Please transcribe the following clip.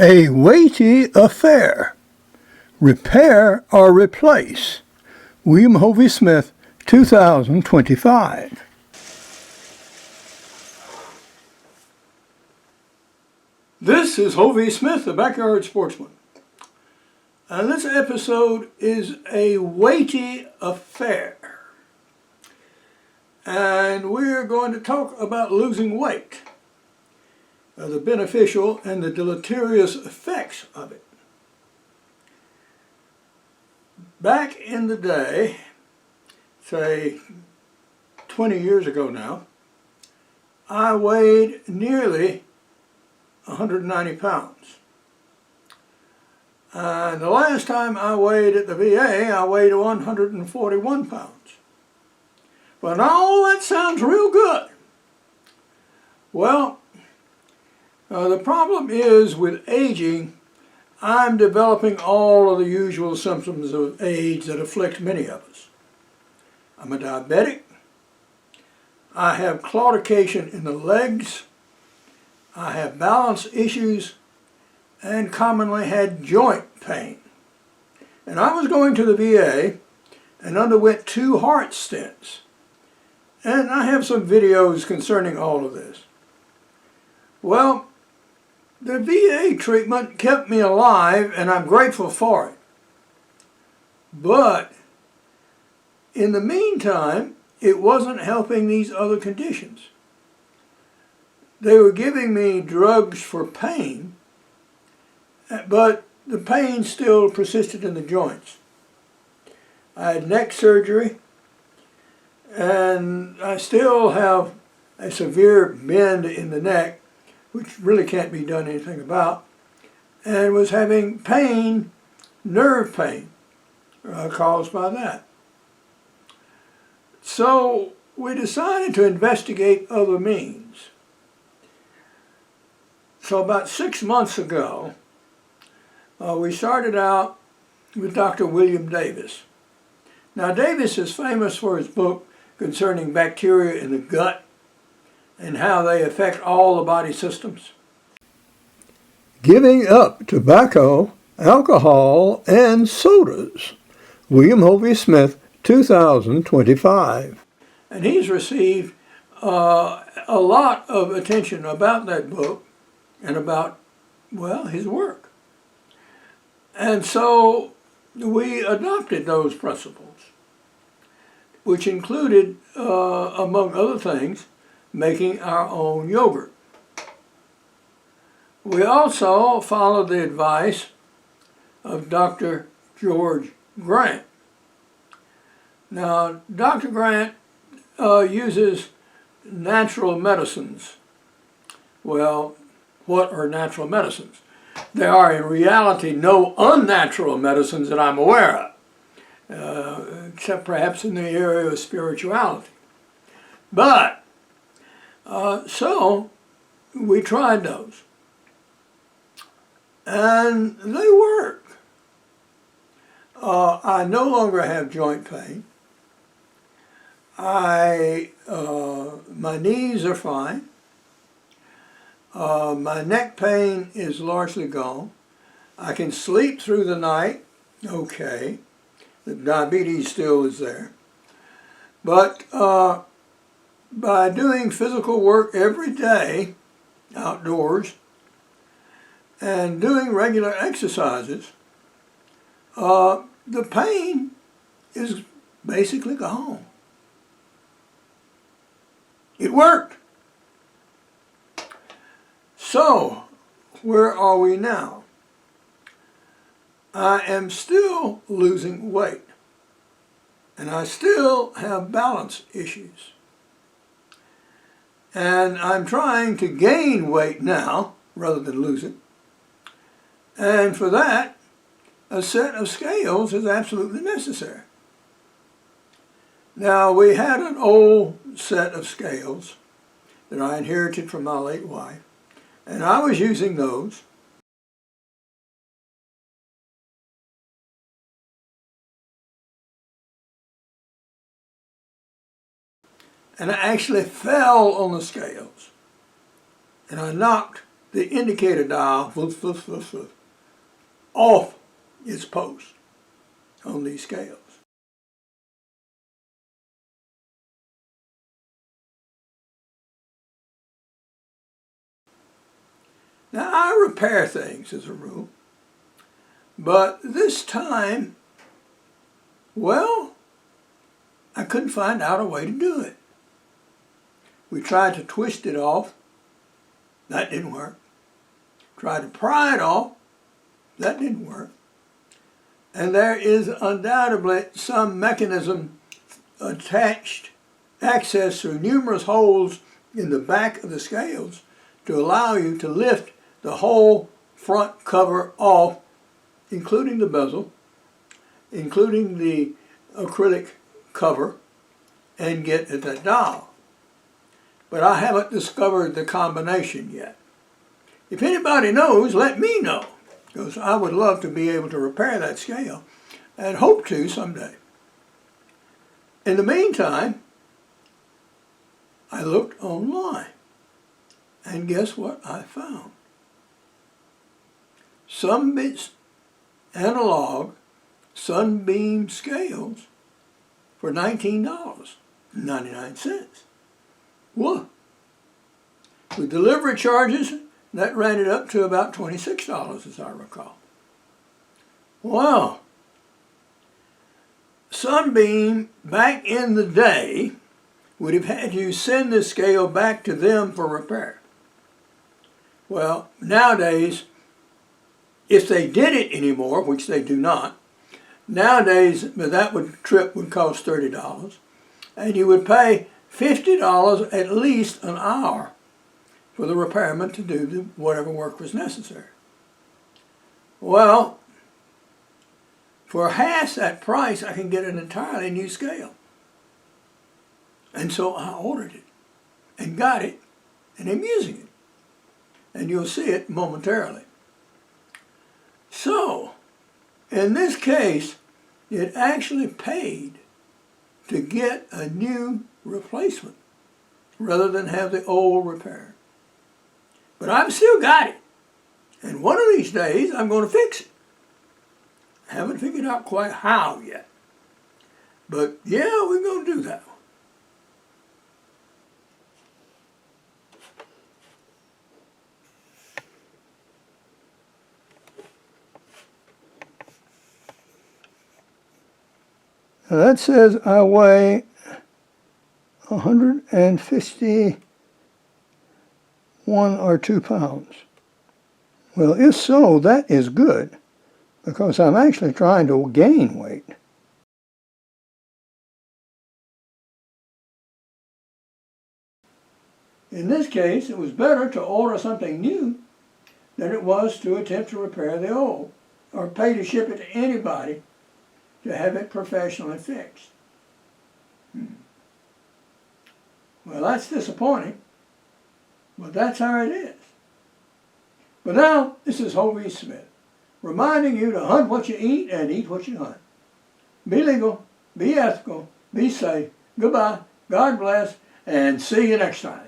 A weighty affair. Repair or replace. William Hovey Smith, 2025. This is Hovey Smith, the Backyard Sportsman. And this episode is a weighty affair. And we're going to talk about losing weight, the beneficial and the deleterious effects of it. Back in the day, say 20 years ago now, I weighed nearly 190 pounds. And the last time I weighed at the VA, I weighed 141 pounds. But all that sounds real good. Well, the problem is with aging, I'm developing all of the usual symptoms of age that afflict many of us. I'm a diabetic. I have claudication in the legs. I have balance issues and commonly had joint pain. And I was going to the VA and underwent 2 heart stents. And I have some videos concerning all of this. Well, the VA treatment kept me alive, and I'm grateful for it. But in the meantime, it wasn't helping these other conditions. They were giving me drugs for pain, but the pain still persisted in the joints. I had neck surgery, and I still have a severe bend in the neck, which really can't be done anything about, and was having pain, nerve pain, caused by that. So we decided to investigate other means. So about 6 months ago, we started out with Dr. William Davis. Now, Davis is famous for his book concerning bacteria in the gut and how they affect all the body systems. Giving up tobacco, alcohol, and sodas. William Hovey Smith, 2025. And he's received a lot of attention about that book and about, well, his work. And so we adopted those principles, which included, among other things, making our own yogurt. We also followed the advice of Dr. George Grant. Now, Dr. Grant uses natural medicines. Well, what are natural medicines? There are in reality no unnatural medicines that I'm aware of, except perhaps in the area of spirituality. But so we tried those, and they work. I no longer have joint pain. My knees are fine. My neck pain is largely gone. I can sleep through the night, okay. The diabetes still is there. But by doing physical work every day, outdoors, and doing regular exercises, the pain is basically gone. It worked. So, where are we now? I am still losing weight, and I still have balance issues. And I'm trying to gain weight now, rather than lose it. And for that, a set of scales is absolutely necessary. Now, we had an old set of scales that I inherited from my late wife, and I was using those. And I actually fell on the scales, and I knocked the the indicator dial off its post on these scales. Now, I repair things as a rule, but this time, well, I couldn't find out a way to do it. We tried to twist it off. That didn't work. Tried to pry it off. That didn't work. And there is undoubtedly some mechanism attached, access through numerous holes in the back of the scales to allow you to lift the whole front cover off, including the bezel, including the acrylic cover, and get at that dial. But I haven't discovered the combination yet. If anybody knows, let me know, because I would love to be able to repair that scale and hope to someday. In the meantime, I looked online, and guess what I found? Sunbeam analog sunbeam scales for $19.99. What? With delivery charges, that ran it up to about $26, as I recall. Wow. Sunbeam, back in the day, would have had you send the scale back to them for repair. Well, nowadays, if they did it anymore, which they do not, nowadays that trip would cost $30, and you would pay $50 at least an hour for the repairman to do whatever work was necessary. Well, for half that price, I can get an entirely new scale. And so I ordered it and got it, and I'm using it. And you'll see it momentarily. So, in this case, it actually paid to get a new replacement rather than have the old repaired. But I've still got it. And one of these days, I'm going to fix it. I haven't figured out quite how yet. But yeah, we're going to do that. Now that says I weigh 151 or 2 pounds. Well, if so, that is good, because I'm actually trying to gain weight. In this case, it was better to order something new than it was to attempt to repair the old, or pay to ship it to anybody to have it professionally fixed. Well, that's disappointing, but that's how it is. But now, this is Hovey Smith, reminding you to hunt what you eat and eat what you hunt. Be legal, be ethical, be safe. Goodbye, God bless, and see you next time.